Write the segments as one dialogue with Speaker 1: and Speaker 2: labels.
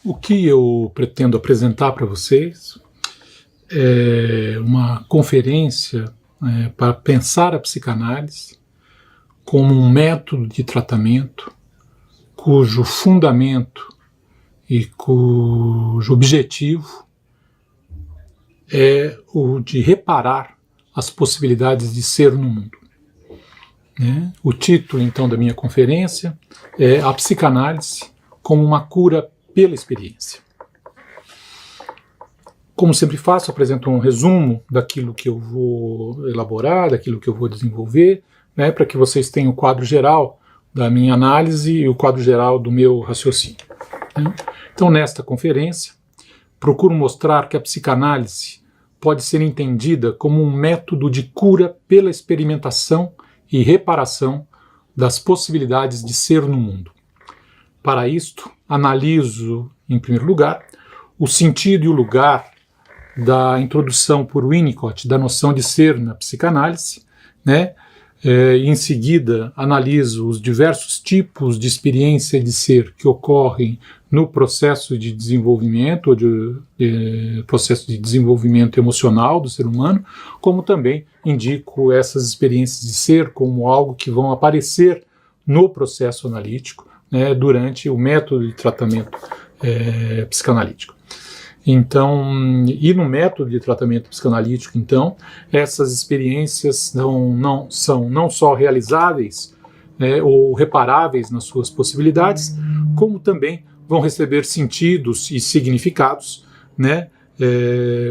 Speaker 1: O que eu pretendo apresentar para vocês é uma conferência para pensar a psicanálise como um método de tratamento cujo fundamento e cujo objetivo é o de reparar as possibilidades de ser no mundo. O título, então, da minha conferência é A Psicanálise como uma cura pela experiência. Como sempre faço, apresento um resumo daquilo que eu vou elaborar, daquilo que eu vou desenvolver, para que vocês tenham o quadro geral da minha análise e o quadro geral do meu raciocínio. Então, nesta conferência, procuro mostrar que a psicanálise pode ser entendida como um método de cura pela experimentação e reparação das possibilidades de ser no mundo. Para isto, analiso, em primeiro lugar, o sentido e o lugar da introdução por Winnicott da noção de ser na psicanálise, e em seguida analiso os diversos tipos de experiência de ser que ocorrem no processo de desenvolvimento, ou processo de desenvolvimento emocional do ser humano, como também indico essas experiências de ser como algo que vão aparecer no processo analítico, durante o método de tratamento psicanalítico. Então, e no método de tratamento psicanalítico, então, essas experiências não são só realizáveis ou reparáveis nas suas possibilidades, como também vão receber sentidos e significados,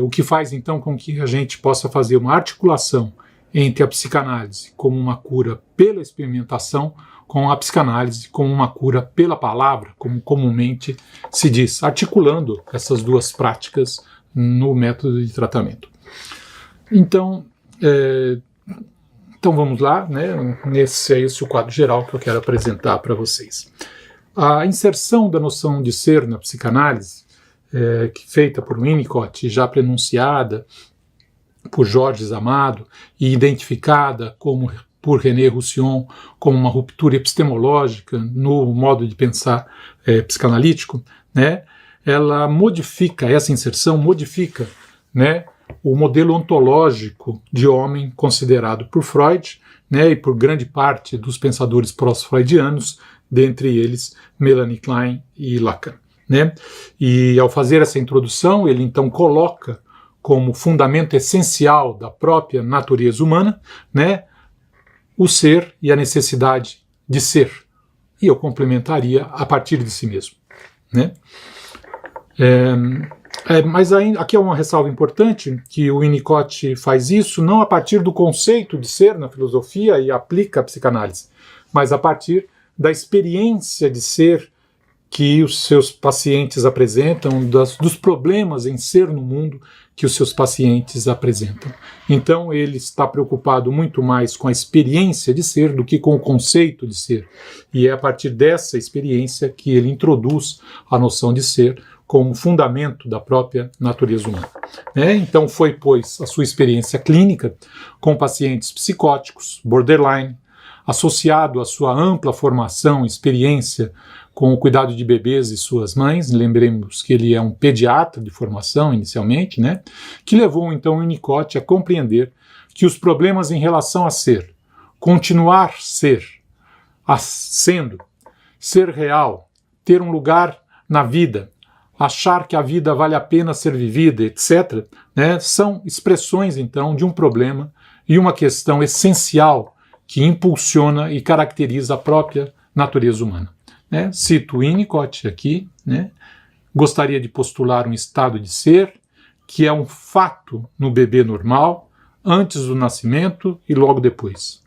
Speaker 1: o que faz então com que a gente possa fazer uma articulação entre a psicanálise como uma cura pela experimentação com a psicanálise como uma cura pela palavra, como comumente se diz, articulando essas duas práticas no método de tratamento. Então vamos lá, esse é o quadro geral que eu quero apresentar para vocês. A inserção da noção de ser na psicanálise, feita por Winnicott, já pronunciada por Jorge Amado e identificada por René Roussillon como uma ruptura epistemológica no modo de pensar psicanalítico, ela modifica, essa inserção modifica o modelo ontológico de homem considerado por Freud e por grande parte dos pensadores pós-freudianos, dentre eles Melanie Klein e Lacan. E ao fazer essa introdução, ele então coloca como fundamento essencial da própria natureza humana, o ser e a necessidade de ser. E eu complementaria a partir de si mesmo. Mas aqui é uma ressalva importante, que o Winnicott faz isso não a partir do conceito de ser na filosofia e aplica a psicanálise, mas a partir da experiência de ser que os seus pacientes apresentam, dos problemas em ser no mundo que os seus pacientes apresentam. Então ele está preocupado muito mais com a experiência de ser do que com o conceito de ser. E é a partir dessa experiência que ele introduz a noção de ser como fundamento da própria natureza humana. Então foi, pois, a sua experiência clínica com pacientes psicóticos, borderline, associado à sua ampla formação e experiência com o cuidado de bebês e suas mães, lembremos que ele é um pediatra de formação inicialmente, que levou então Winnicott a compreender que os problemas em relação a ser, continuar sendo, ser real, ter um lugar na vida, achar que a vida vale a pena ser vivida, etc., são expressões então de um problema e uma questão essencial que impulsiona e caracteriza a própria natureza humana. Cito Winnicott aqui, gostaria de postular um estado de ser que é um fato no bebê normal, antes do nascimento e logo depois.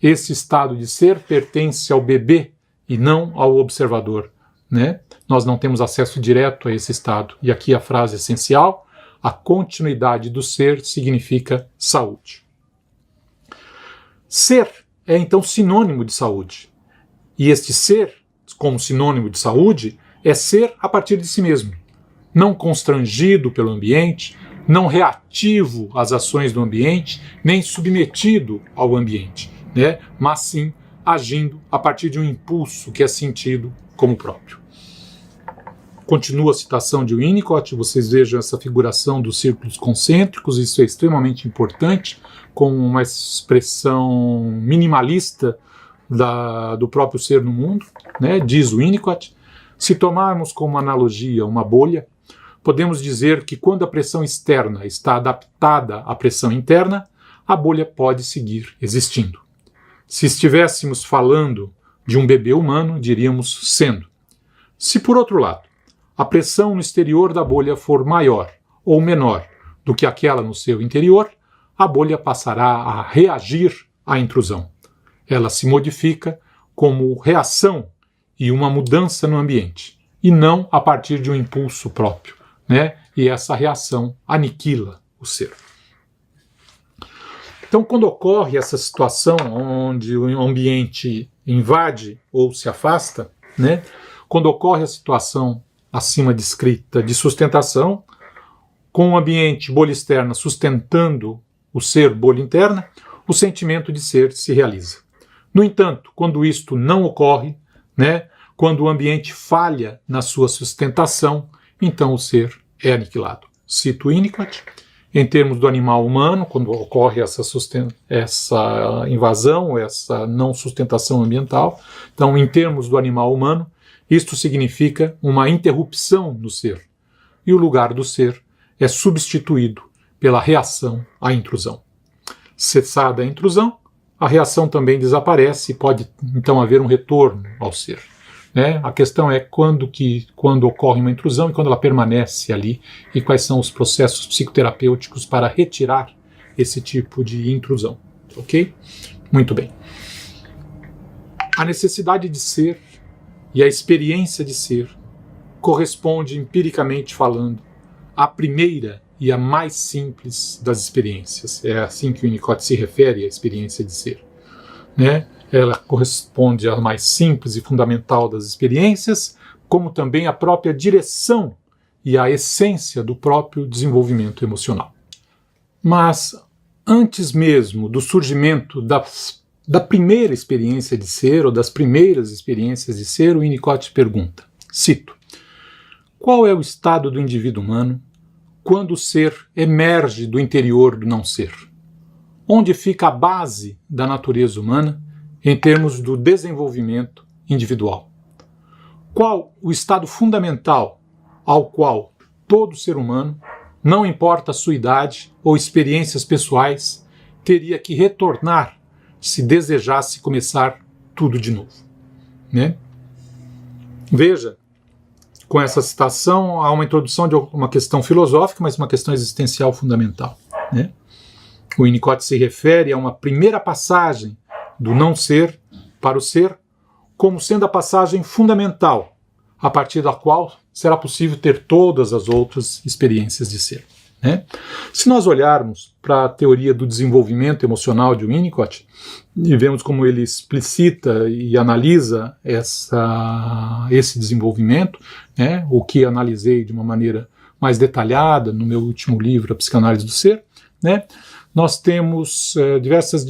Speaker 1: Esse estado de ser pertence ao bebê e não ao observador. Nós não temos acesso direto a esse estado. E aqui a frase essencial: a continuidade do ser significa saúde. Ser é então sinônimo de saúde. E este ser, como sinônimo de saúde, é ser a partir de si mesmo, não constrangido pelo ambiente, não reativo às ações do ambiente, nem submetido ao ambiente, mas sim agindo a partir de um impulso que é sentido como próprio. Continua a citação de Winnicott, vocês vejam essa figuração dos círculos concêntricos, isso é extremamente importante, com uma expressão minimalista do próprio ser no mundo, né? Diz Winnicott. Se tomarmos como analogia uma bolha, podemos dizer que quando a pressão externa está adaptada à pressão interna, a bolha pode seguir existindo. Se estivéssemos falando de um bebê humano, diríamos sendo. Se, por outro lado, a pressão no exterior da bolha for maior ou menor do que aquela no seu interior, a bolha passará a reagir à intrusão. Ela se modifica como reação e uma mudança no ambiente, e não a partir de um impulso próprio, né? E essa reação aniquila o ser. Então, quando ocorre essa situação onde o ambiente invade ou se afasta, né? Quando ocorre a situação acima descrita de sustentação, com o ambiente bolha externa sustentando o ser bolha interna, o sentimento de ser se realiza. No entanto, quando isto não ocorre, né, quando o ambiente falha na sua sustentação, então o ser é aniquilado. Cito Winnicott. Em termos do animal humano, quando ocorre essa invasão, essa não sustentação ambiental, então, em termos do animal humano, isto significa uma interrupção no ser, e o lugar do ser é substituído pela reação à intrusão. Cessada a intrusão, a reação também desaparece e pode então haver um retorno ao ser. Né? A questão é quando ocorre uma intrusão e quando ela permanece ali, e quais são os processos psicoterapêuticos para retirar esse tipo de intrusão. Ok? Muito bem. A necessidade de ser e a experiência de ser corresponde, empiricamente falando, à primeira e a mais simples das experiências. É assim que o Winnicott se refere à experiência de ser. Né? Ela corresponde à mais simples e fundamental das experiências, como também à própria direção e à essência do próprio desenvolvimento emocional. Mas, antes mesmo do surgimento da primeira experiência de ser, ou das primeiras experiências de ser, o Winnicott pergunta, cito, qual é o estado do indivíduo humano quando o ser emerge do interior do não ser? Onde fica a base da natureza humana em termos do desenvolvimento individual? Qual o estado fundamental ao qual todo ser humano, não importa a sua idade ou experiências pessoais, teria que retornar se desejasse começar tudo de novo? Né? Veja, com essa citação há uma introdução de uma questão filosófica, mas uma questão existencial fundamental. Né? O Winnicott se refere a uma primeira passagem do não ser para o ser, como sendo a passagem fundamental, a partir da qual será possível ter todas as outras experiências de ser. Né? Se nós olharmos para a teoria do desenvolvimento emocional de Winnicott, e vemos como ele explicita e analisa esse desenvolvimento, né? O que analisei de uma maneira mais detalhada no meu último livro, A Psicanálise do Ser, né? Nós temos diversas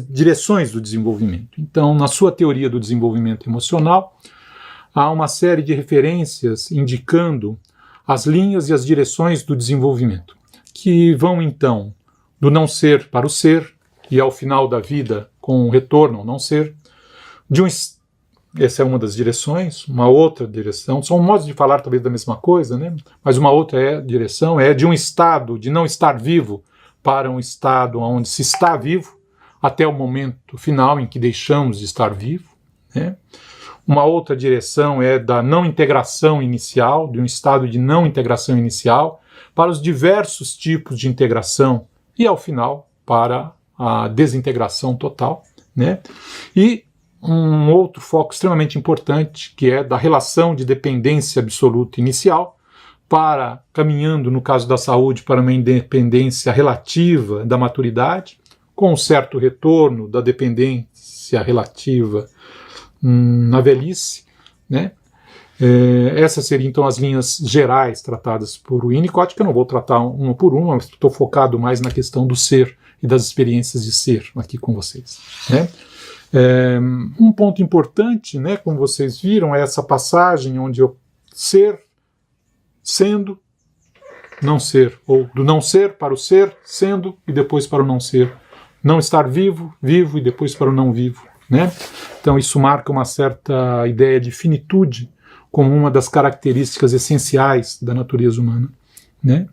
Speaker 1: direções do desenvolvimento. Então, na sua teoria do desenvolvimento emocional, há uma série de referências indicando as linhas e as direções do desenvolvimento, que vão então do não ser para o ser, e ao final da vida com um retorno ao não ser. Essa é uma das direções. Uma outra direção, são modos de falar talvez da mesma coisa, né? Mas uma outra direção é de um estado de não estar vivo para um estado onde se está vivo, até o momento final em que deixamos de estar vivo. Né? Uma outra direção é da não integração inicial, de um estado de não integração inicial, para os diversos tipos de integração e, ao final, para a desintegração total. Né? E um outro foco extremamente importante, que é da relação de dependência absoluta inicial, para, caminhando, no caso da saúde, para uma independência relativa da maturidade, com um certo retorno da dependência relativa na velhice, né? Essas seriam então as linhas gerais tratadas por Winnicott, que eu não vou tratar uma por uma, mas estou focado mais na questão do ser e das experiências de ser aqui com vocês. Né? Um ponto importante, né, como vocês viram, é essa passagem onde ser, sendo, não ser, ou do não ser para o ser, sendo, e depois para o não ser. Não estar vivo, vivo, e depois para o não vivo, né? Então isso marca uma certa ideia de finitude como uma das características essenciais da natureza humana, né?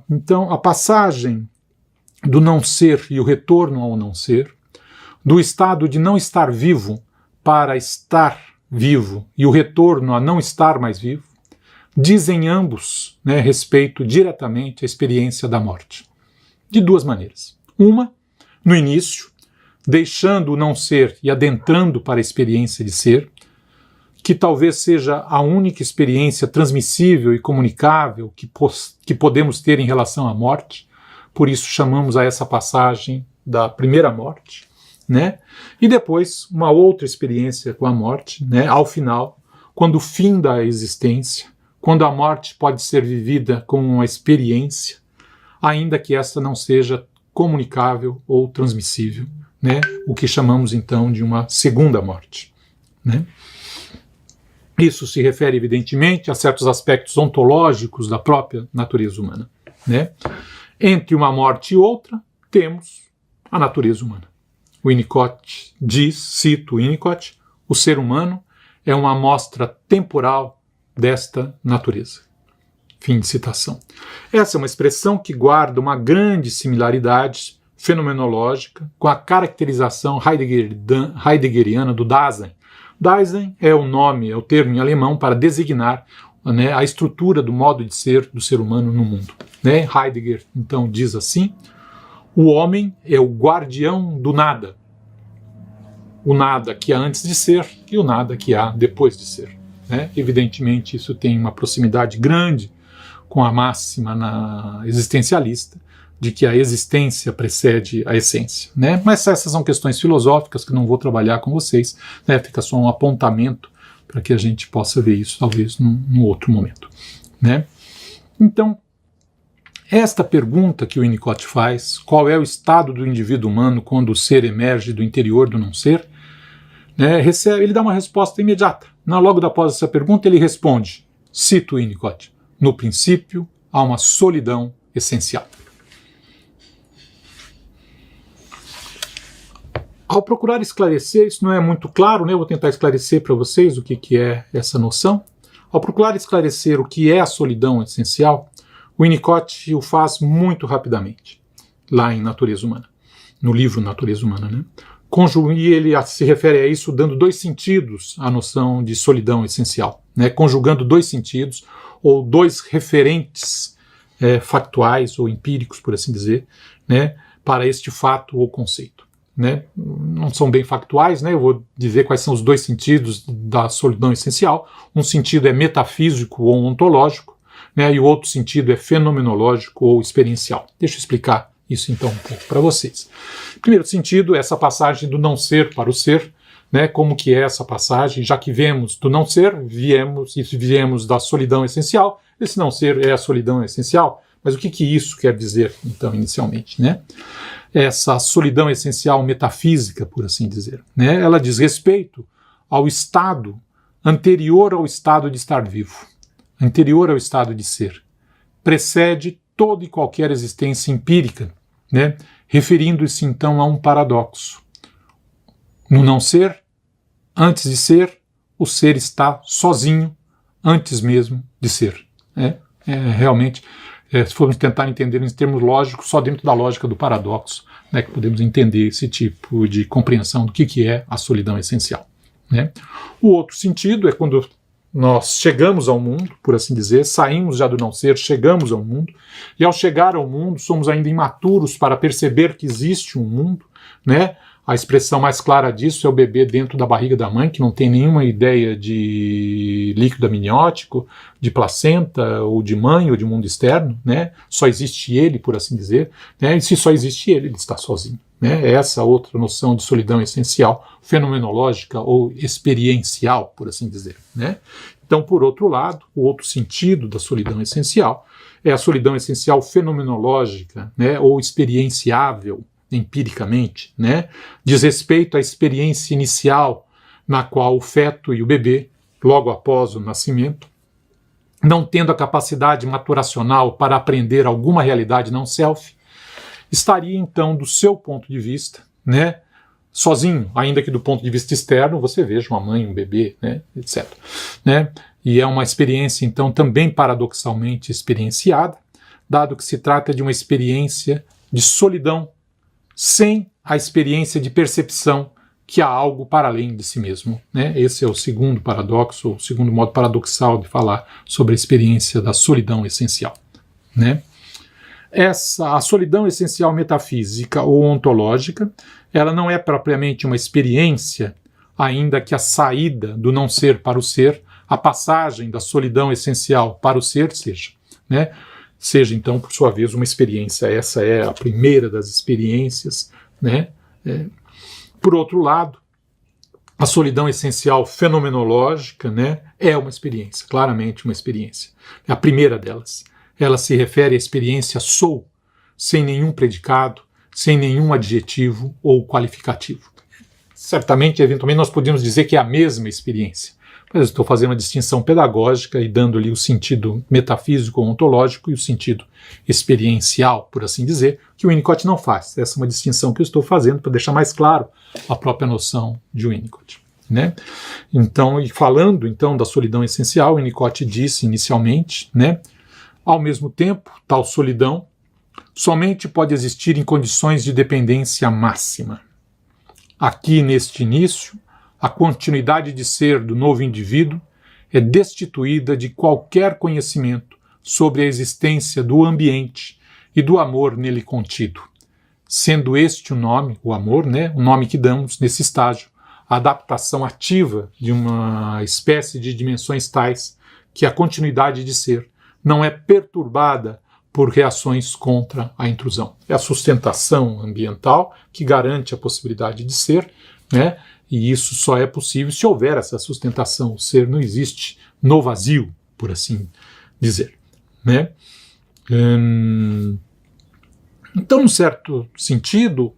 Speaker 1: Então a passagem do não ser e o retorno ao não ser, do estado de não estar vivo para estar vivo e o retorno a não estar mais vivo, dizem ambos, né, respeito diretamente à experiência da morte. De duas maneiras. Uma, no início, deixando o não ser e adentrando para a experiência de ser, que talvez seja a única experiência transmissível e comunicável que podemos ter em relação à morte, por isso chamamos a essa passagem da primeira morte, né? E depois uma outra experiência com a morte, né? Ao final, quando o fim da existência, quando a morte pode ser vivida como uma experiência, ainda que esta não seja comunicável ou transmissível, né? O que chamamos então de uma segunda morte, né? Isso se refere evidentemente a certos aspectos ontológicos da própria natureza humana, né? Entre uma morte e outra, temos a natureza humana. O Winnicott diz, cito o Winnicott, o ser humano é uma amostra temporal desta natureza. Fim de citação. Essa é uma expressão que guarda uma grande similaridade fenomenológica com a caracterização heideggeriana do Dasein. Dasein é o nome, é o termo em alemão para designar, né, a estrutura do modo de ser do ser humano no mundo, né? Heidegger, então, diz assim: o homem é o guardião do nada. O nada que há antes de ser e o nada que há depois de ser, né? Evidentemente, isso tem uma proximidade grande com a máxima existencialista de que a existência precede a essência, né? Mas essas são questões filosóficas que não vou trabalhar com vocês, né? Fica só um apontamento para que a gente possa ver isso talvez num outro momento, né? Então, esta pergunta que o Winnicott faz, qual é o estado do indivíduo humano quando o ser emerge do interior do não ser, né, ele dá uma resposta imediata. Logo após essa pergunta ele responde, cito o Winnicott, no princípio há uma solidão essencial. Ao procurar esclarecer, isso não é muito claro, né? Eu vou tentar esclarecer para vocês o que é essa noção. Ao procurar esclarecer o que é a solidão essencial, o Winnicott o faz muito rapidamente, lá em Natureza Humana, no livro Natureza Humana, né? E ele se refere a isso dando dois sentidos à noção de solidão essencial, né? Conjugando dois sentidos, ou dois referentes factuais ou empíricos, por assim dizer, né? Para este fato ou conceito. Né? Não são bem factuais, né? Eu vou dizer quais são os dois sentidos da solidão essencial. Um sentido é metafísico ou ontológico, né? E o outro sentido é fenomenológico ou experiencial. Deixa eu explicar isso então um pouco para vocês. Primeiro sentido é essa passagem do não ser para o ser, né? Como que é essa passagem? Já que viemos do não ser, viemos da solidão essencial, esse não ser é a solidão essencial, mas o que isso quer dizer então inicialmente, né? Essa solidão essencial metafísica, por assim dizer, né? Ela diz respeito ao estado anterior ao estado de estar vivo, anterior ao estado de ser. Precede toda e qualquer existência empírica, né? Referindo-se então a um paradoxo. No não ser, antes de ser, o ser está sozinho, antes mesmo de ser. Realmente... se formos tentar entender em termos lógicos, só dentro da lógica do paradoxo, né, que podemos entender esse tipo de compreensão do que é a solidão essencial, né? O outro sentido é quando nós chegamos ao mundo, por assim dizer, saímos já do não ser, chegamos ao mundo, e ao chegar ao mundo somos ainda imaturos para perceber que existe um mundo, né? A expressão mais clara disso é o bebê dentro da barriga da mãe, que não tem nenhuma ideia de líquido amniótico, de placenta, ou de mãe, ou de mundo externo, né? Só existe ele, por assim dizer, né? E se só existe ele está sozinho, né? É essa outra noção de solidão essencial, fenomenológica ou experiencial, por assim dizer, né? Então, por outro lado, o outro sentido da solidão essencial é a solidão essencial fenomenológica, né? Ou experienciável, empiricamente, né? Diz respeito à experiência inicial na qual o feto e o bebê logo após o nascimento, não tendo a capacidade maturacional para aprender alguma realidade não self, estaria então, do seu ponto de vista, né, sozinho, ainda que do ponto de vista externo, você veja uma mãe, um bebê, né, etc. Né? E é uma experiência, então, também paradoxalmente experienciada, dado que se trata de uma experiência de solidão, sem a experiência de percepção que há algo para além de si mesmo. Né? Esse é o segundo paradoxo, o segundo modo paradoxal de falar sobre a experiência da solidão essencial. Né? A solidão essencial metafísica ou ontológica, ela não é propriamente uma experiência, ainda que a saída do não ser para o ser, a passagem da solidão essencial para o ser seja. Né? Seja, então, por sua vez, uma experiência. Essa é a primeira das experiências. Né? Por outro lado, a solidão essencial fenomenológica, né, é uma experiência, claramente uma experiência. É a primeira delas. Ela se refere à experiência sou, sem nenhum predicado, sem nenhum adjetivo ou qualificativo. Certamente, eventualmente, nós podemos dizer que é a mesma experiência, mas eu estou fazendo uma distinção pedagógica e dando-lhe o sentido metafísico ou ontológico e o sentido experiencial, por assim dizer, que o Winnicott não faz. Essa é uma distinção que eu estou fazendo para deixar mais claro a própria noção de Winnicott. Né? Então, e falando então da solidão essencial, Winnicott disse inicialmente, né, ao mesmo tempo, tal solidão somente pode existir em condições de dependência máxima. Aqui, neste início, a continuidade de ser do novo indivíduo é destituída de qualquer conhecimento sobre a existência do ambiente e do amor nele contido, sendo este o nome, o amor, né, o nome que damos nesse estágio, a adaptação ativa de uma espécie de dimensões tais que a continuidade de ser não é perturbada por reações contra a intrusão. É a sustentação ambiental que garante a possibilidade de ser, né? E isso só é possível se houver essa sustentação. O ser não existe no vazio, por assim dizer. Né? Então, num certo sentido,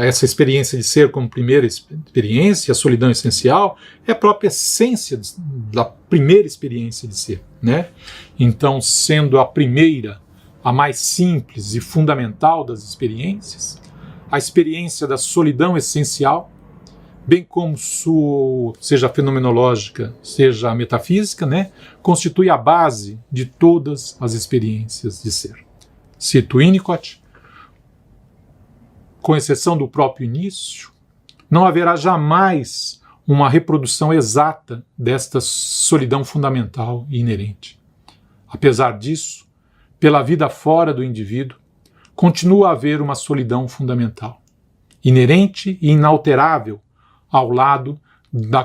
Speaker 1: essa experiência de ser como primeira experiência, a solidão essencial, é a própria essência da primeira experiência de ser. Né? Então, sendo a primeira, a mais simples e fundamental das experiências, a experiência da solidão essencial, bem como seja fenomenológica, seja metafísica, né, constitui a base de todas as experiências de ser. Cito Winnicott, com exceção do próprio início, não haverá jamais uma reprodução exata desta solidão fundamental e inerente. Apesar disso, pela vida fora do indivíduo, continua a haver uma solidão fundamental, inerente e inalterável, ao lado da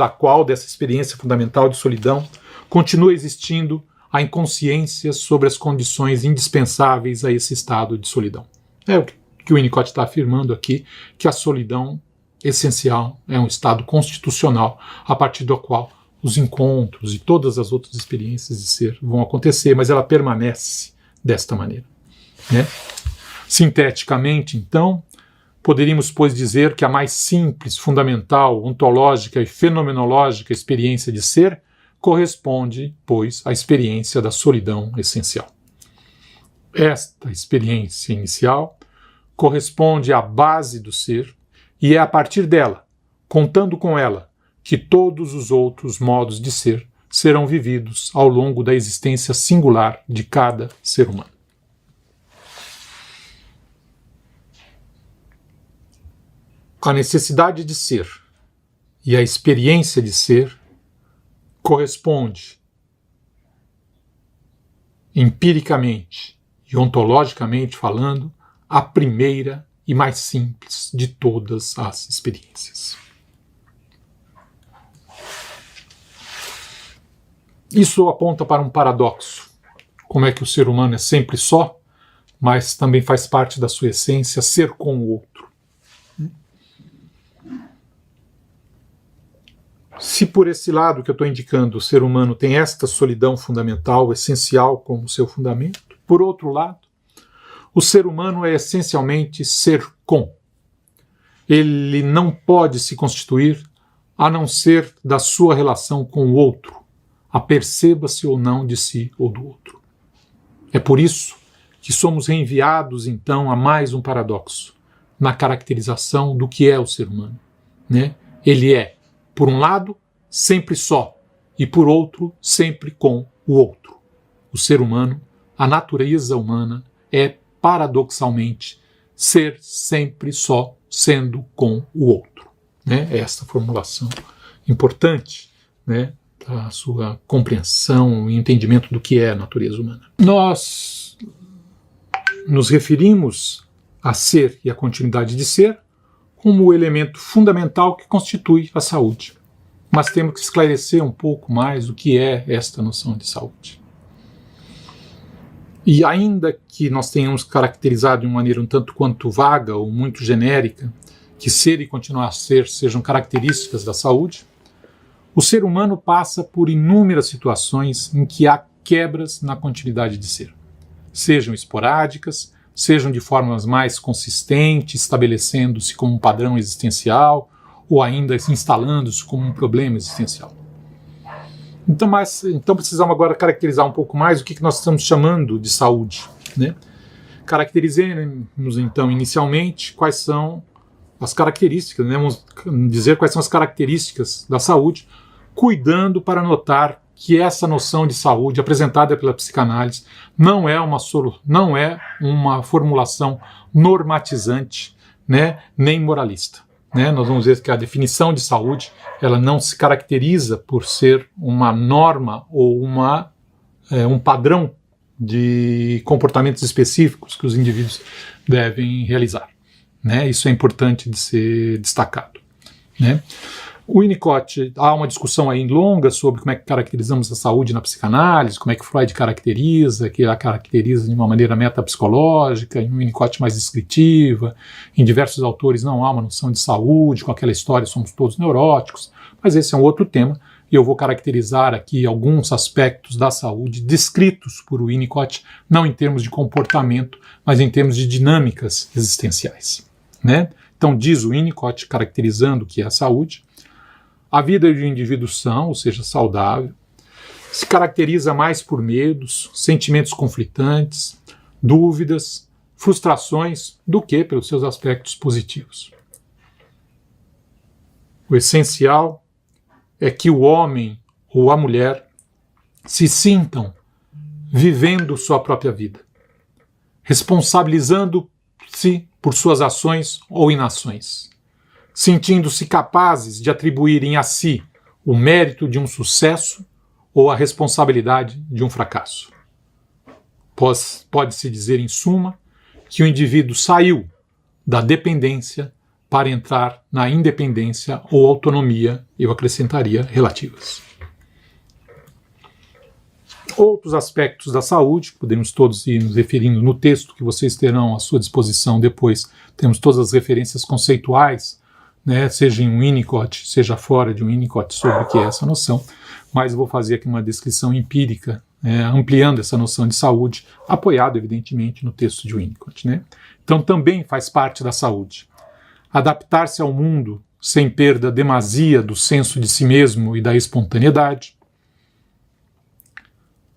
Speaker 1: qual dessa experiência fundamental de solidão continua existindo a inconsciência sobre as condições indispensáveis a esse estado de solidão. É o que o Winnicott está afirmando aqui, que a solidão essencial é um estado constitucional a partir do qual os encontros e todas as outras experiências de ser vão acontecer, mas ela permanece desta maneira. Né? Sinteticamente, então, poderíamos, pois, dizer que a mais simples, fundamental, ontológica e fenomenológica experiência de ser corresponde, pois, à experiência da solidão essencial. Esta experiência inicial corresponde à base do ser e é a partir dela, contando com ela, que todos os outros modos de ser serão vividos ao longo da existência singular de cada ser humano. A necessidade de ser e a experiência de ser corresponde empiricamente e ontologicamente falando à primeira e mais simples de todas as experiências. Isso aponta para um paradoxo. Como é que o ser humano é sempre só, mas também faz parte da sua essência ser com o outro. Se por esse lado que eu estou indicando o ser humano tem esta solidão fundamental, essencial como seu fundamento, por outro lado, o ser humano é essencialmente ser com. Ele não pode se constituir a não ser da sua relação com o outro, aperceba-se ou não de si ou do outro. É por isso que somos reenviados, então, a mais um paradoxo na caracterização do que é o ser humano, né? Ele é, por um lado, sempre só, e por outro, sempre com o outro. O ser humano, a natureza humana, é, paradoxalmente, ser sempre só, sendo com o outro. Né? É esta formulação importante, né, da sua compreensão e entendimento do que é a natureza humana. Nós nos referimos a ser e a continuidade de ser como o elemento fundamental que constitui a saúde. Mas temos que esclarecer um pouco mais o que é esta noção de saúde. E ainda que nós tenhamos caracterizado de uma maneira um tanto quanto vaga ou muito genérica, que ser e continuar a ser sejam características da saúde, o ser humano passa por inúmeras situações em que há quebras na continuidade de ser. Sejam esporádicas, sejam de formas mais consistentes, estabelecendo-se como um padrão existencial, ou ainda se instalando-se como um problema existencial. Então precisamos agora caracterizar um pouco mais o que nós estamos chamando de saúde. Né? Caracterizemos, então, inicialmente, quais são as características, né? Vamos dizer quais são as características da saúde, cuidando para notar que essa noção de saúde apresentada pela psicanálise não é uma formulação normatizante, né? Nem moralista. Né? Nós vamos ver que a definição de saúde ela não se caracteriza por ser uma norma ou um padrão de comportamentos específicos que os indivíduos devem realizar. Né? Isso é importante de ser destacado. Né? O Winnicott, há uma discussão aí longa sobre como é que caracterizamos a saúde na psicanálise, como é que Freud caracteriza, que ela caracteriza de uma maneira metapsicológica, em Winnicott mais descritiva, em diversos autores não há uma noção de saúde, com aquela história somos todos neuróticos, mas esse é um outro tema, e eu vou caracterizar aqui alguns aspectos da saúde descritos por Winnicott, não em termos de comportamento, mas em termos de dinâmicas existenciais. Né? Então diz o Winnicott, caracterizando o que é a saúde: a vida de um indivíduo são, ou seja, saudável, se caracteriza mais por medos, sentimentos conflitantes, dúvidas, frustrações, do que pelos seus aspectos positivos. O essencial é que o homem ou a mulher se sintam vivendo sua própria vida, responsabilizando-se por suas ações ou inações, sentindo-se capazes de atribuírem a si o mérito de um sucesso ou a responsabilidade de um fracasso. Pode-se dizer, em suma, que o indivíduo saiu da dependência para entrar na independência ou autonomia, eu acrescentaria, relativas. Outros aspectos da saúde, podemos todos ir nos referindo no texto que vocês terão à sua disposição depois, temos todas as referências conceituais, né, seja em Winnicott, seja fora de Winnicott, sobre o que é essa noção, mas vou fazer aqui uma descrição empírica, ampliando essa noção de saúde, apoiado, evidentemente, no texto de Winnicott. Né? Então, também faz parte da saúde adaptar-se ao mundo sem perda demasia do senso de si mesmo e da espontaneidade,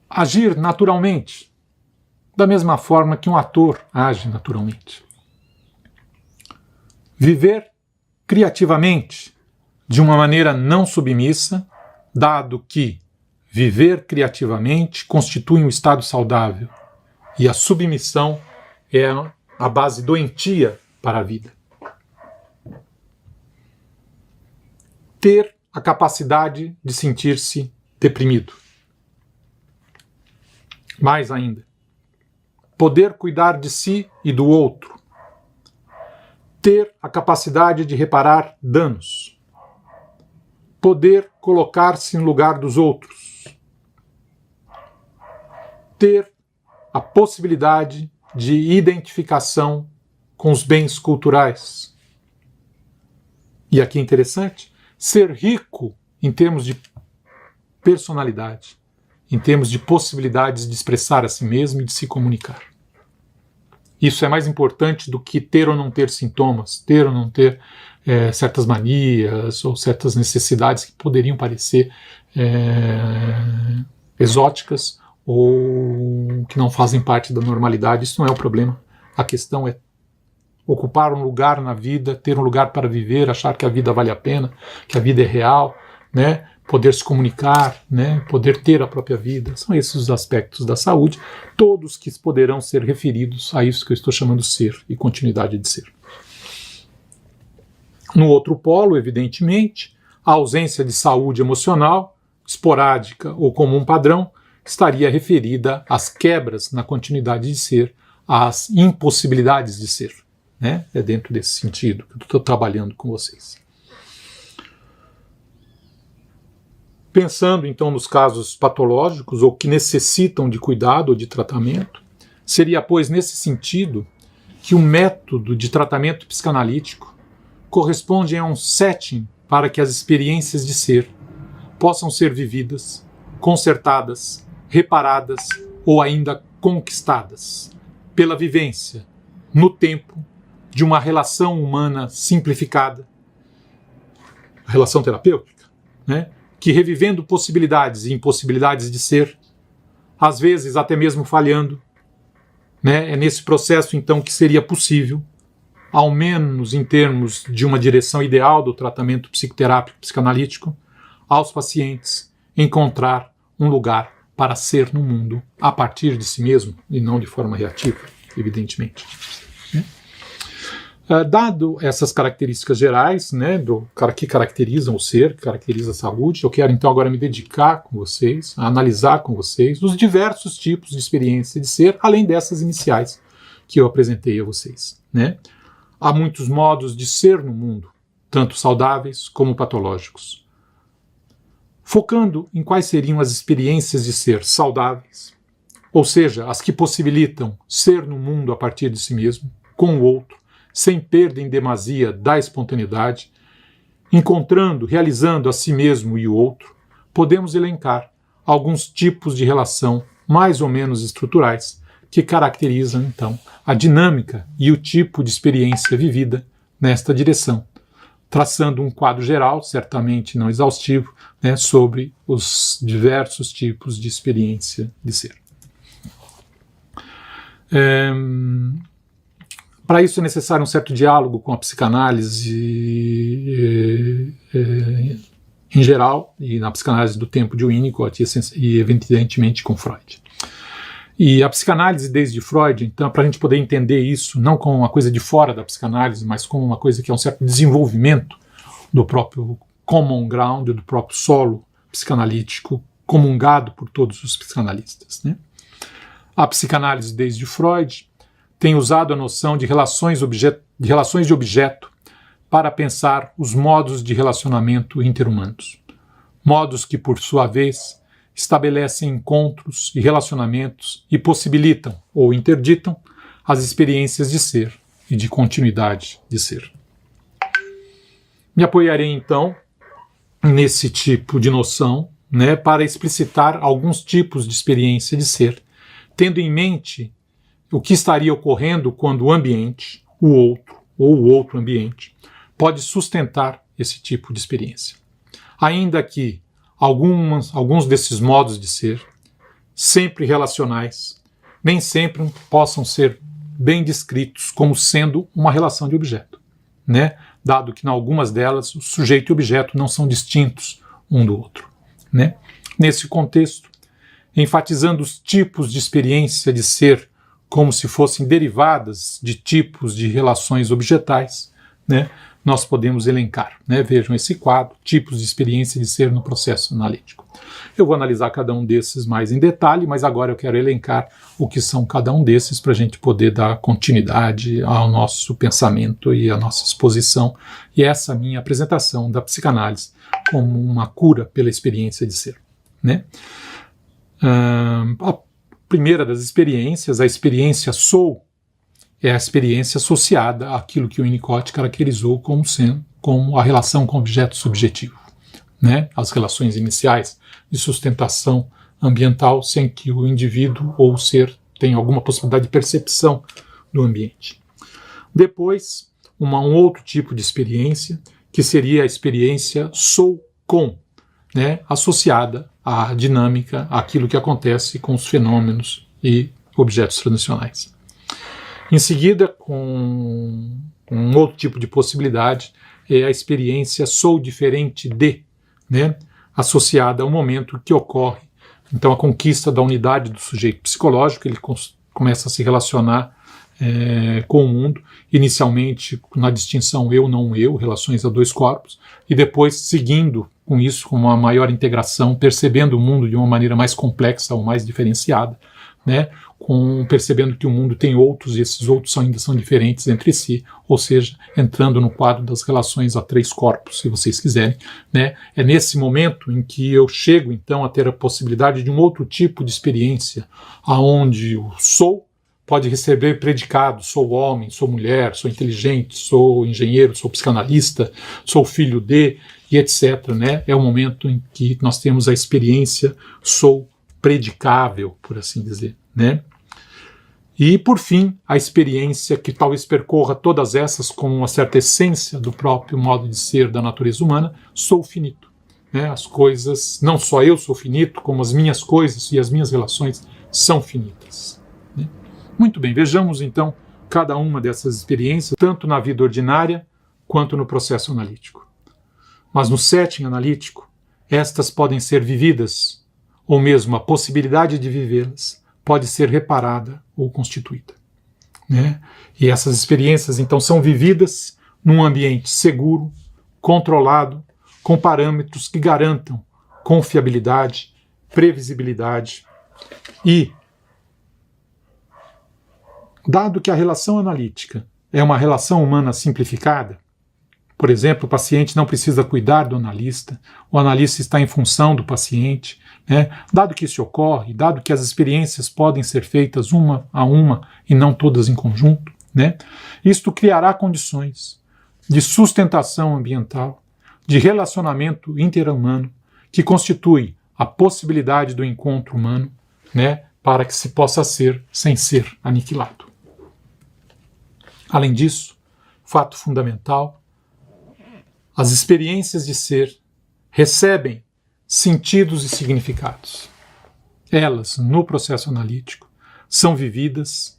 Speaker 1: agir naturalmente, da mesma forma que um ator age naturalmente, viver criativamente, de uma maneira não submissa, dado que viver criativamente constitui um estado saudável e a submissão é a base doentia para a vida. Ter a capacidade de sentir-se deprimido. Mais ainda, poder cuidar de si e do outro. Ter a capacidade de reparar danos. Poder colocar-se no lugar dos outros. Ter a possibilidade de identificação com os bens culturais. E aqui é interessante, ser rico em termos de personalidade, em termos de possibilidades de expressar a si mesmo e de se comunicar. Isso é mais importante do que ter ou não ter sintomas, ter ou não ter certas manias ou certas necessidades que poderiam parecer exóticas ou que não fazem parte da normalidade. Isso não é o problema. A questão é ocupar um lugar na vida, ter um lugar para viver, achar que a vida vale a pena, que a vida é real, né? Poder se comunicar, né? Poder ter a própria vida. São esses os aspectos da saúde, todos que poderão ser referidos a isso que eu estou chamando ser e continuidade de ser. No outro polo, evidentemente, a ausência de saúde emocional, esporádica ou comum padrão, estaria referida às quebras na continuidade de ser, às impossibilidades de ser. Né? É dentro desse sentido que eu estou trabalhando com vocês. Pensando então nos casos patológicos ou que necessitam de cuidado ou de tratamento, seria, pois, nesse sentido que o método de tratamento psicanalítico corresponde a um setting para que as experiências de ser possam ser vividas, consertadas, reparadas ou ainda conquistadas pela vivência, no tempo, de uma relação humana simplificada, a relação terapêutica, né? Que revivendo possibilidades e impossibilidades de ser, às vezes até mesmo falhando, né? É nesse processo então que seria possível, ao menos em termos de uma direção ideal do tratamento psicoterápico psicanalítico, aos pacientes encontrar um lugar para ser no mundo a partir de si mesmo e não de forma reativa, evidentemente. Dado essas características gerais, né, que caracterizam o ser, que caracteriza a saúde, eu quero então agora me dedicar com vocês, a analisar com vocês os diversos tipos de experiência de ser, além dessas iniciais que eu apresentei a vocês. Né? Há muitos modos de ser no mundo, tanto saudáveis como patológicos. Focando em quais seriam as experiências de ser saudáveis, ou seja, as que possibilitam ser no mundo a partir de si mesmo, com o outro, sem perda em demasia da espontaneidade, encontrando, realizando a si mesmo e o outro, podemos elencar alguns tipos de relação mais ou menos estruturais que caracterizam, então, a dinâmica e o tipo de experiência vivida nesta direção, traçando um quadro geral, certamente não exaustivo, né, sobre os diversos tipos de experiência de ser. Para isso é necessário um certo diálogo com a psicanálise em geral, e na psicanálise do tempo de Winnicott e evidentemente com Freud. E a psicanálise desde Freud, então, para a gente poder entender isso, não como uma coisa de fora da psicanálise, mas como uma coisa que é um certo desenvolvimento do próprio common ground, do próprio solo psicanalítico, comungado por todos os psicanalistas. Né? A psicanálise desde Freud tem usado a noção de relações de objeto para pensar os modos de relacionamento interhumanos. Modos que, por sua vez, estabelecem encontros e relacionamentos e possibilitam ou interditam as experiências de ser e de continuidade de ser. Me apoiarei, então, nesse tipo de noção, né, para explicitar alguns tipos de experiência de ser, tendo em mente o que estaria ocorrendo quando o ambiente, o outro ou o outro ambiente, pode sustentar esse tipo de experiência. Ainda que alguns desses modos de ser, sempre relacionais, nem sempre possam ser bem descritos como sendo uma relação de objeto, né? Dado que em algumas delas o sujeito e o objeto não são distintos um do outro. Né? Nesse contexto, enfatizando os tipos de experiência de ser como se fossem derivadas de tipos de relações objetais, né, nós podemos elencar. Né, vejam esse quadro, tipos de experiência de ser no processo analítico. Eu vou analisar cada um desses mais em detalhe, mas agora eu quero elencar o que são cada um desses para a gente poder dar continuidade ao nosso pensamento e à nossa exposição, e essa minha apresentação da psicanálise como uma cura pela experiência de ser. Né? A primeira das experiências, a experiência sou, é a experiência associada àquilo que o Winnicott caracterizou como a relação com o objeto subjetivo. Né? As relações iniciais de sustentação ambiental sem que o indivíduo ou o ser tenha alguma possibilidade de percepção do ambiente. Depois, um outro tipo de experiência, que seria a experiência sou com, né, associada à dinâmica, àquilo que acontece com os fenômenos e objetos tradicionais. Em seguida, com um outro tipo de possibilidade, é a experiência sou diferente de, né, associada ao momento que ocorre, então, a conquista da unidade do sujeito psicológico. Ele começa a se relacionar com o mundo, inicialmente na distinção eu, não eu, relações a dois corpos, e depois seguindo com isso, com uma maior integração, percebendo o mundo de uma maneira mais complexa ou mais diferenciada, né? Percebendo que o mundo tem outros e esses outros ainda são diferentes entre si, ou seja, entrando no quadro das relações a três corpos, se vocês quiserem, né? É nesse momento em que eu chego então a ter a possibilidade de um outro tipo de experiência, aonde o sou pode receber predicados: sou homem, sou mulher, sou inteligente, sou engenheiro, sou psicanalista, sou filho de, e etc. Né? É o momento em que nós temos a experiência sou predicável, por assim dizer, né? E, por fim, a experiência que talvez percorra todas essas com uma certa essência do próprio modo de ser da natureza humana, sou finito. Né? As coisas, não só eu sou finito, como as minhas coisas e as minhas relações são finitas. Né? Muito bem, vejamos então cada uma dessas experiências, tanto na vida ordinária quanto no processo analítico. Mas no setting analítico, estas podem ser vividas, ou mesmo a possibilidade de vivê-las pode ser reparada ou constituída. Né? E essas experiências, então, são vividas num ambiente seguro, controlado, com parâmetros que garantam confiabilidade, previsibilidade e, dado que a relação analítica é uma relação humana simplificada, por exemplo, o paciente não precisa cuidar do analista, o analista está em função do paciente, né? Dado que isso ocorre, dado que as experiências podem ser feitas uma a uma e não todas em conjunto, né? Isto criará condições de sustentação ambiental, de relacionamento interhumano, que constitui a possibilidade do encontro humano, né? Para que se possa ser sem ser aniquilado. Além disso, fato fundamental, as experiências de ser recebem sentidos e significados. Elas, no processo analítico, são vividas,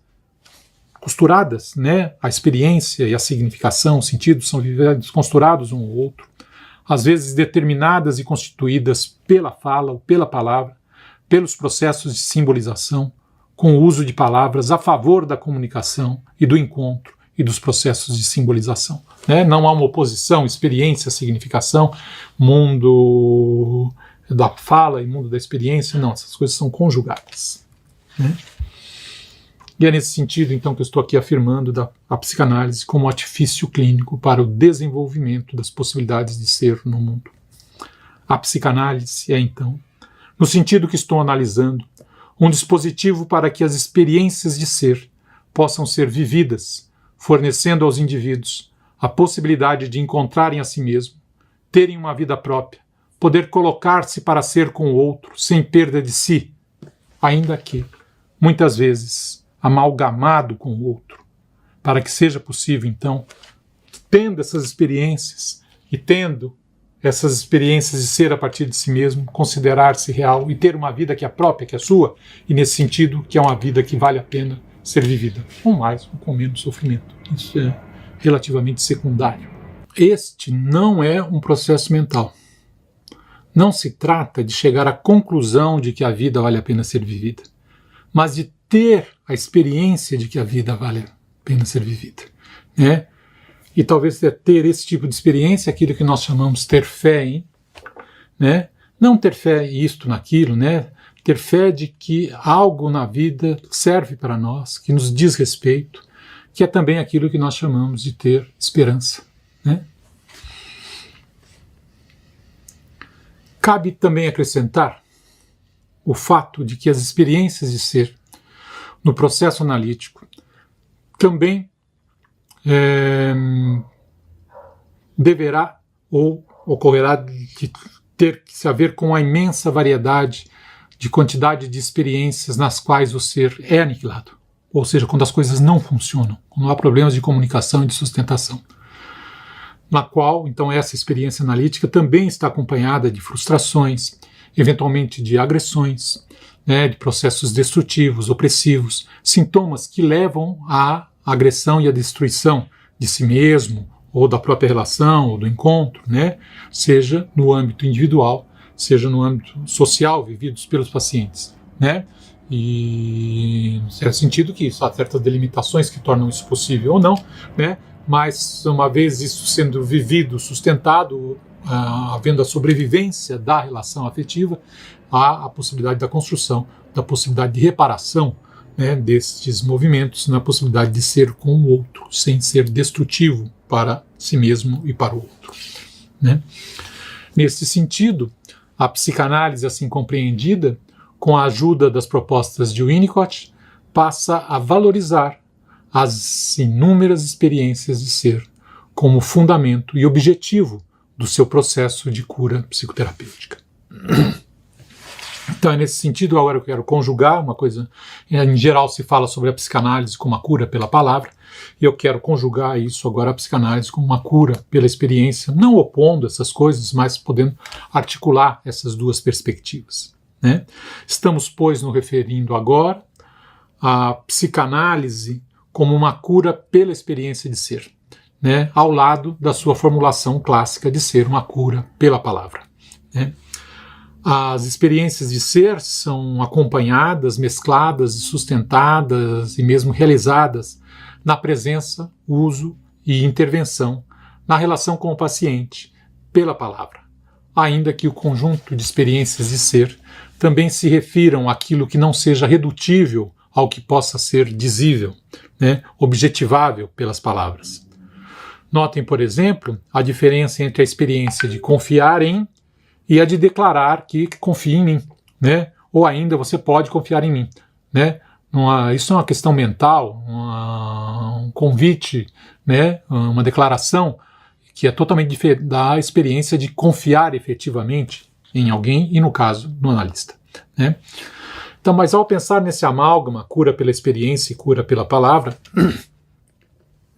Speaker 1: costuradas, né? A experiência e a significação, os sentidos são vividos, costurados um ao outro, às vezes determinadas e constituídas pela fala ou pela palavra, pelos processos de simbolização, com o uso de palavras a favor da comunicação e do encontro e dos processos de simbolização. Né? Não há uma oposição, experiência, significação, mundo da fala e mundo da experiência, não, essas coisas são conjugadas. Né? E é nesse sentido, então, que eu estou aqui afirmando a psicanálise como artifício clínico para o desenvolvimento das possibilidades de ser no mundo. A psicanálise é, então, no sentido que estou analisando, um dispositivo para que as experiências de ser possam ser vividas, fornecendo aos indivíduos a possibilidade de encontrarem a si mesmo, terem uma vida própria, poder colocar-se para ser com o outro sem perda de si, ainda que, muitas vezes, amalgamado com o outro, para que seja possível, então, tendo essas experiências e tendo essas experiências de ser a partir de si mesmo, considerar-se real e ter uma vida que é própria, que é sua, e nesse sentido que é uma vida que vale a pena ser vivida, com mais ou com menos sofrimento. Isso é relativamente secundário. Este não é um processo mental. Não se trata de chegar à conclusão de que a vida vale a pena ser vivida, mas de ter a experiência de que a vida vale a pena ser vivida. Né? E talvez ter esse tipo de experiência, aquilo que nós chamamos ter fé em, né? Não ter fé em isto, naquilo, né? Ter fé de que algo na vida serve para nós, que nos diz respeito, que é também aquilo que nós chamamos de ter esperança. Né? Cabe também acrescentar o fato de que as experiências de ser no processo analítico também deverá ou ocorrerá de ter que se haver com a imensa variedade de quantidade de experiências nas quais o ser é aniquilado. ou seja, quando as coisas não funcionam, quando há problemas de comunicação e de sustentação, na qual, então, essa experiência analítica também está acompanhada de frustrações, eventualmente de agressões, né, de processos destrutivos, opressivos, sintomas que levam à agressão e à destruição de si mesmo, ou da própria relação, ou do encontro, né, seja no âmbito individual, seja no âmbito social, vividos pelos pacientes, né, e no certo sentido que há certas delimitações que tornam isso possível ou não, né, mas uma vez isso sendo vivido, sustentado, havendo a sobrevivência da relação afetiva, há a possibilidade da construção, da possibilidade de reparação, né, destes movimentos, na possibilidade de ser com o outro, sem ser destrutivo para si mesmo e para o outro, né? Nesse sentido, a psicanálise assim compreendida, com a ajuda das propostas de Winnicott, passa a valorizar as inúmeras experiências de ser como fundamento e objetivo do seu processo de cura psicoterapêutica. Então, é nesse sentido, agora eu quero conjugar uma coisa. Em geral, se fala sobre a psicanálise como a cura pela palavra, e eu quero conjugar isso agora, a psicanálise, como uma cura pela experiência, não opondo essas coisas, mas podendo articular essas duas perspectivas, né? Estamos, pois, nos referindo agora à psicanálise como uma cura pela experiência de ser, né? Ao lado da sua formulação clássica de ser uma cura pela palavra, né? As experiências de ser são acompanhadas, mescladas e sustentadas e mesmo realizadas na presença, uso e intervenção na relação com o paciente pela palavra, ainda que o conjunto de experiências de ser também se refiram àquilo que não seja redutível ao que possa ser dizível, né, objetivável pelas palavras. Notem, por exemplo, a diferença entre a experiência de confiar em e a de declarar que confia em mim, né? Ou ainda você pode confiar em mim, né? Isso é uma questão mental, um convite, né? Uma declaração que é totalmente diferente da experiência de confiar efetivamente em alguém e, no caso, no analista, né? Então, mas ao pensar nesse amálgama, cura pela experiência e cura pela palavra,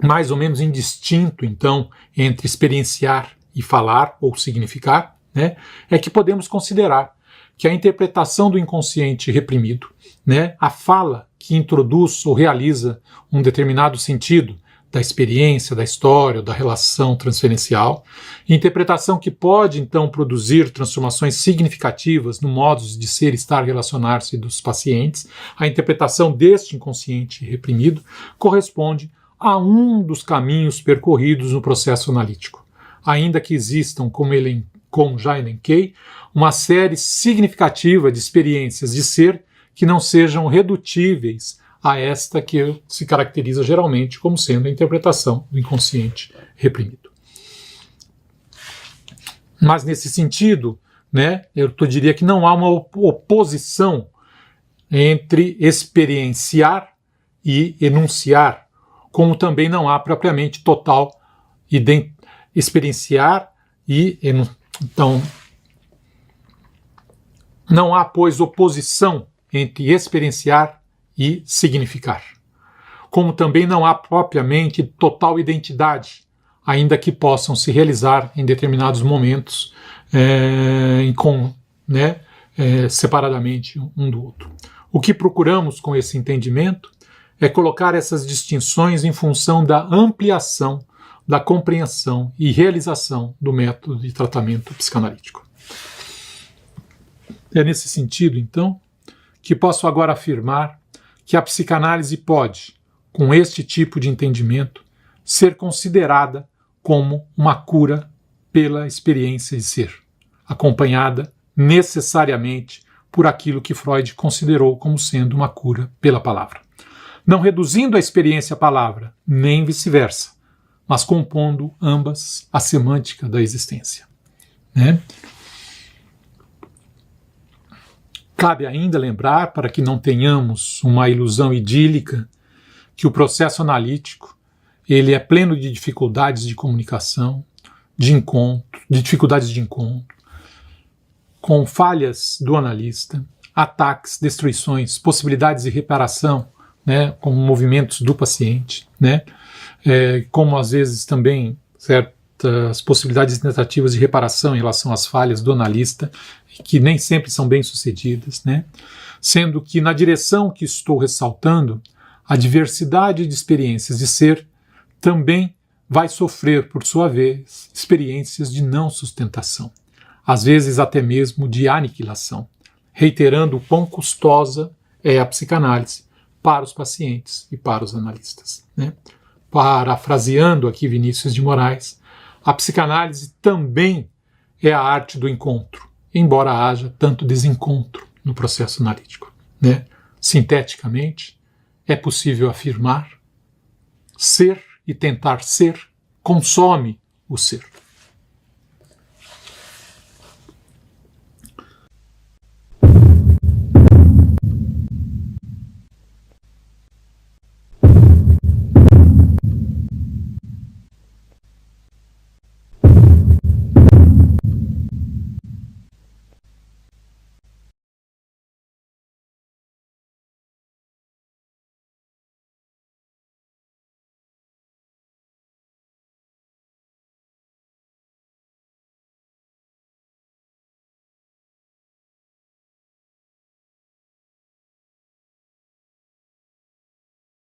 Speaker 1: mais ou menos indistinto, então, entre experienciar e falar ou significar, né, é que podemos considerar que a interpretação do inconsciente reprimido, né, a fala que introduz ou realiza um determinado sentido da experiência, da história, da relação transferencial, interpretação que pode então produzir transformações significativas no modo de ser, estar, relacionar-se dos pacientes, a interpretação deste inconsciente reprimido corresponde a um dos caminhos percorridos no processo analítico, ainda que existam, como já elenquei, uma série significativa de experiências de ser que não sejam redutíveis a esta que se caracteriza geralmente como sendo a interpretação do inconsciente reprimido. Mas nesse sentido, né, eu diria que não há uma oposição entre experienciar e enunciar, como também não há propriamente total experienciar e enunciar. Então, não há, pois, oposição entre experienciar e significar. Como também não há propriamente total identidade, ainda que possam se realizar em determinados momentos separadamente um do outro. O que procuramos com esse entendimento é colocar essas distinções em função da ampliação da compreensão e realização do método de tratamento psicanalítico. É nesse sentido, então, que posso agora afirmar que a psicanálise pode, com este tipo de entendimento, ser considerada como uma cura pela experiência de ser, acompanhada necessariamente por aquilo que Freud considerou como sendo uma cura pela palavra, não reduzindo a experiência à palavra, nem vice-versa, mas compondo ambas a semântica da existência, né? Cabe ainda lembrar, para que não tenhamos uma ilusão idílica, que o processo analítico ele é pleno de dificuldades de comunicação, de dificuldades de encontro, com falhas do analista, ataques, destruições, possibilidades de reparação, né, como movimentos do paciente, né, como às vezes também certas possibilidades tentativas de reparação em relação às falhas do analista, que nem sempre são bem sucedidas, né, sendo que na direção que estou ressaltando, a diversidade de experiências de ser também vai sofrer, por sua vez, experiências de não sustentação, às vezes até mesmo de aniquilação, reiterando o quão custosa é a psicanálise para os pacientes e para os analistas, né? Parafraseando aqui Vinícius de Moraes, a psicanálise também é a arte do encontro, embora haja tanto desencontro no processo analítico, né? Sinteticamente, é possível afirmar: ser e tentar ser consome o ser.